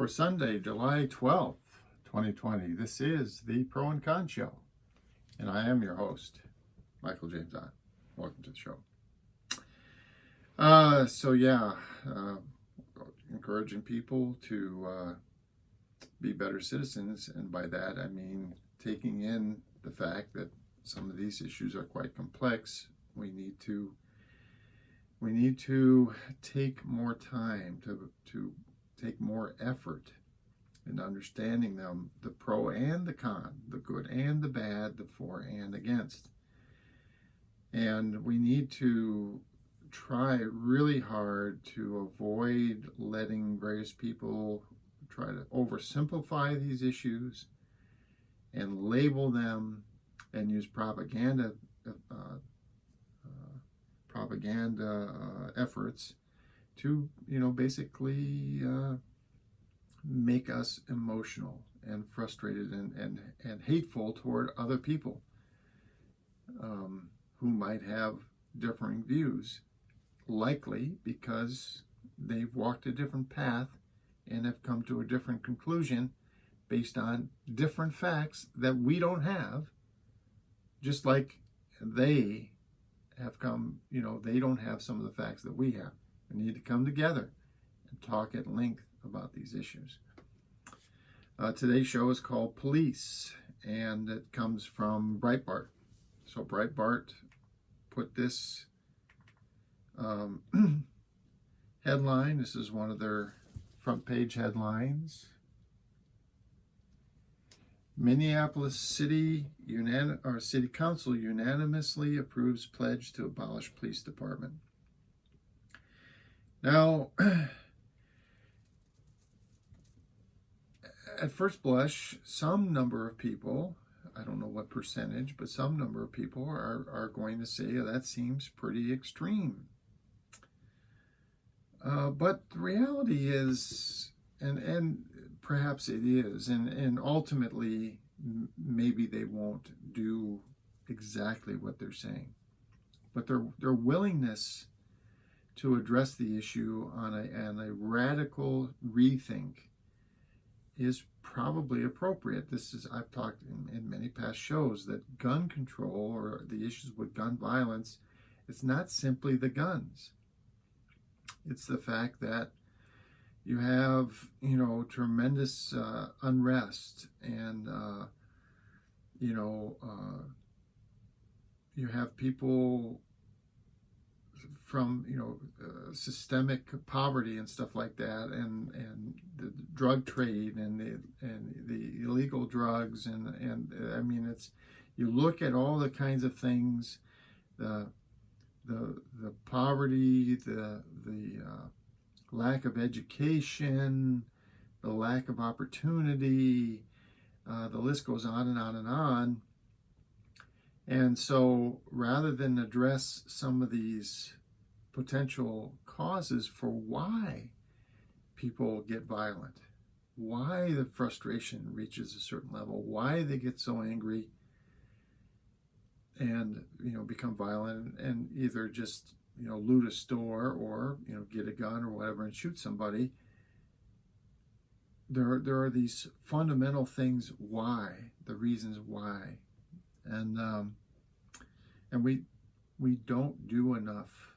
for Sunday, July 12th, 2020. This is the Pro and Con Show, and I am your host, Michael James Ott. Welcome to the show. Encouraging people to be better citizens, and by that I mean taking in the fact that some of these issues are quite complex. We need to take more time to take more effort in understanding them, the pro and the con, the good and the bad, the for and against. And we need to try really hard to avoid letting various people try to oversimplify these issues and label them and use propaganda efforts to, basically make us emotional and frustrated and hateful toward other people who might have differing views, likely because they've walked a different path and have come to a different conclusion based on different facts that we don't have, just like they have come, they don't have some of the facts that we have. We need to come together and talk at length about these issues. Today's show is called Police, and it comes from Breitbart. So Breitbart put this headline. This is one of their front page headlines. Minneapolis City Council unanimously approves pledge to abolish police department. Now, at first blush, some number of people, I don't know what percentage, but some number of people are going to say that seems pretty extreme. But the reality is, and perhaps it is, and ultimately maybe they won't do exactly what they're saying. But their willingness to address the issue on a radical rethink is probably appropriate. I've talked in many past shows that gun control, or the issues with gun violence, it's not simply the guns. It's the fact that you have, tremendous unrest, and you have people from systemic poverty and stuff like that, and the drug trade and the illegal drugs, and I mean, it's, you look at all the kinds of things, the poverty, the lack of education, the lack of opportunity, the list goes on and on and on. And so rather than address some of these potential causes for why people get violent, why the frustration reaches a certain level, why they get so angry and become violent and either just loot a store or get a gun or whatever and shoot somebody, there are these fundamental things why, the reasons why, and we don't do enough,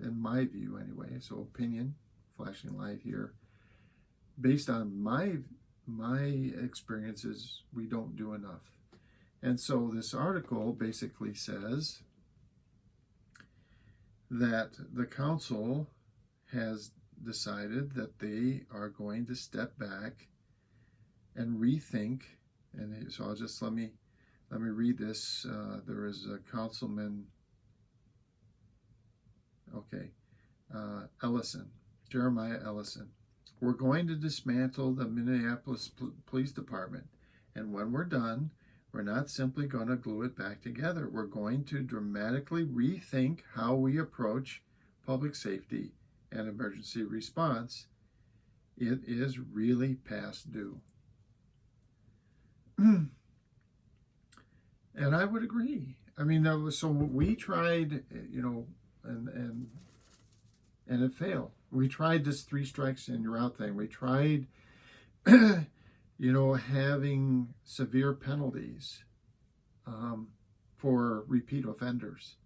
in my view anyway. So opinion, flashing light here, based on my experiences, we don't do enough. And so this article basically says that the council has decided that they are going to step back and rethink. And so let me read this. There is a councilman, Jeremiah Ellison. We're going to dismantle the Minneapolis Police Department, and when we're done, we're not simply going to glue it back together. We're going to dramatically rethink how we approach public safety and emergency response. It is really past due. And I would agree. I mean, so we tried, and it failed. We tried this 3 strikes and you're out thing. We tried having severe penalties for repeat offenders.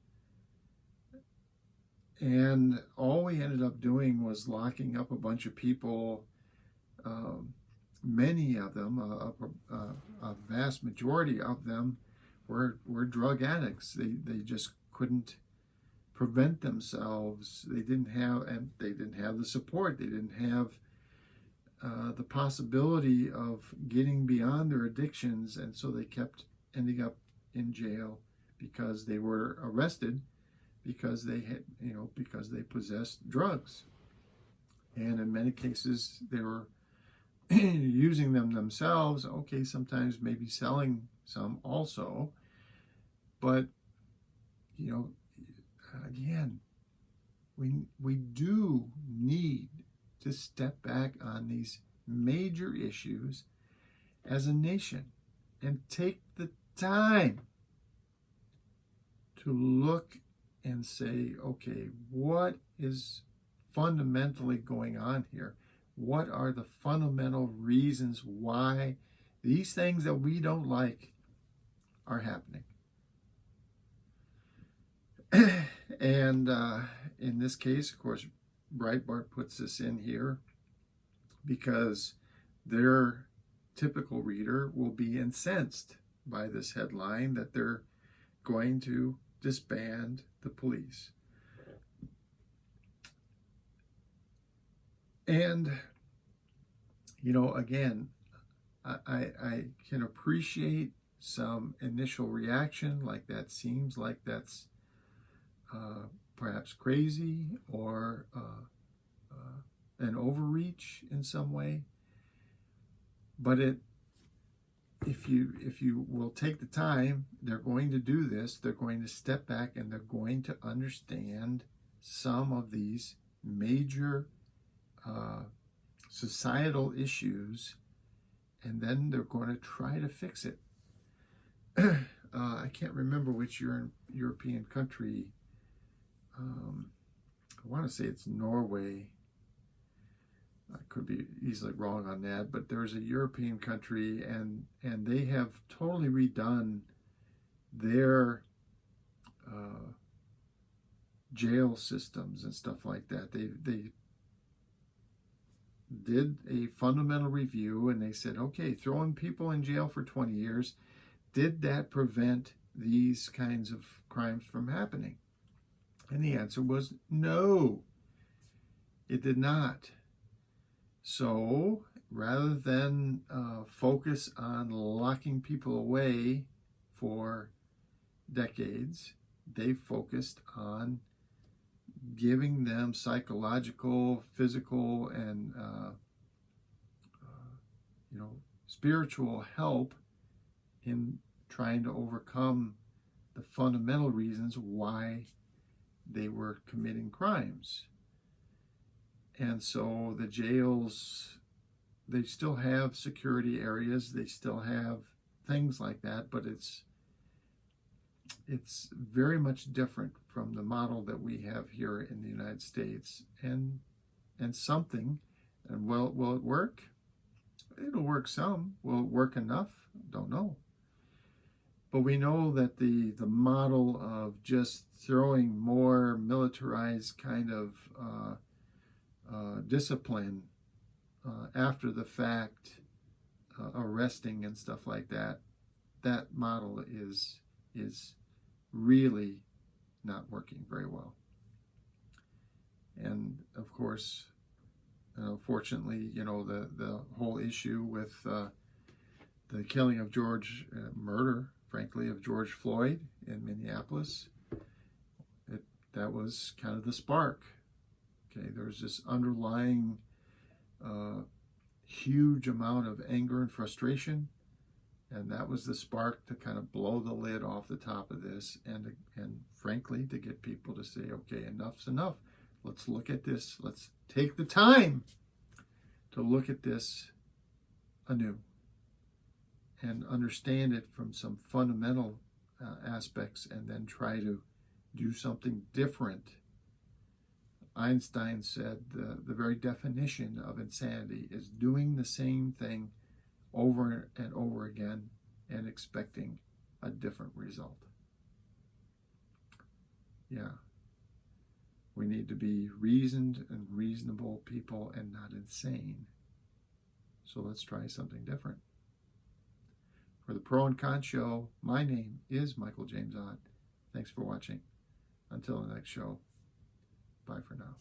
And all we ended up doing was locking up a bunch of people. Many of them, a vast majority of them, were drug addicts. They just couldn't prevent themselves. They didn't have the support. They didn't have the possibility of getting beyond their addictions, and so they kept ending up in jail because they were arrested because they had, because they possessed drugs, and in many cases they were using them themselves. Okay, sometimes maybe selling some also, but again, we do need to step back on these major issues as a nation and take the time to look and say, okay, what is fundamentally going on here? What are the fundamental reasons why these things that we don't like are happening? And in this case, of course, Breitbart puts this in here because their typical reader will be incensed by this headline that they're going to disband the police. And, again, I can appreciate some initial reaction, like that seems like that's perhaps crazy or an overreach in some way. But if you will take the time, they're going to do this. They're going to step back and they're going to understand some of these major societal issues, and then they're going to try to fix it. I can't remember which European country. I want to say it's Norway. I could be easily wrong on that, but there's a European country, and they have totally redone their jail systems and stuff like that. They did a fundamental review, and they said, okay, throwing people in jail for 20 years, did that prevent these kinds of crimes from happening? And the answer was no, it did not. So rather than focus on locking people away for decades, they focused on giving them psychological, physical, and spiritual help in trying to overcome the fundamental reasons why they were committing crimes. And so the jails, they still have security areas, they still have things like that, but it's very much different from the model that we have here in the United States. And something, and will it work? It'll work some. Will it work enough? Don't know. But we know that the model of just throwing more militarized kind of discipline after the fact, arresting and stuff like that, that model is really not working very well. And of course, fortunately, the whole issue with the killing of murder, frankly, of George Floyd in Minneapolis, that was kind of the spark. Okay, there was this underlying huge amount of anger and frustration, and that was the spark to kind of blow the lid off the top of this, and frankly, to get people to say, okay, enough's enough. Let's look at this. Let's take the time to look at this anew and understand it from some fundamental aspects, and then try to do something different Einstein said the very definition of insanity is doing the same thing over and over again and expecting a different result. Yeah. We need to be reasoned and reasonable people and not insane. So let's try something different. For the Pro and Con Show, my name is Michael James Ott. Thanks for watching. Until the next show, bye for now.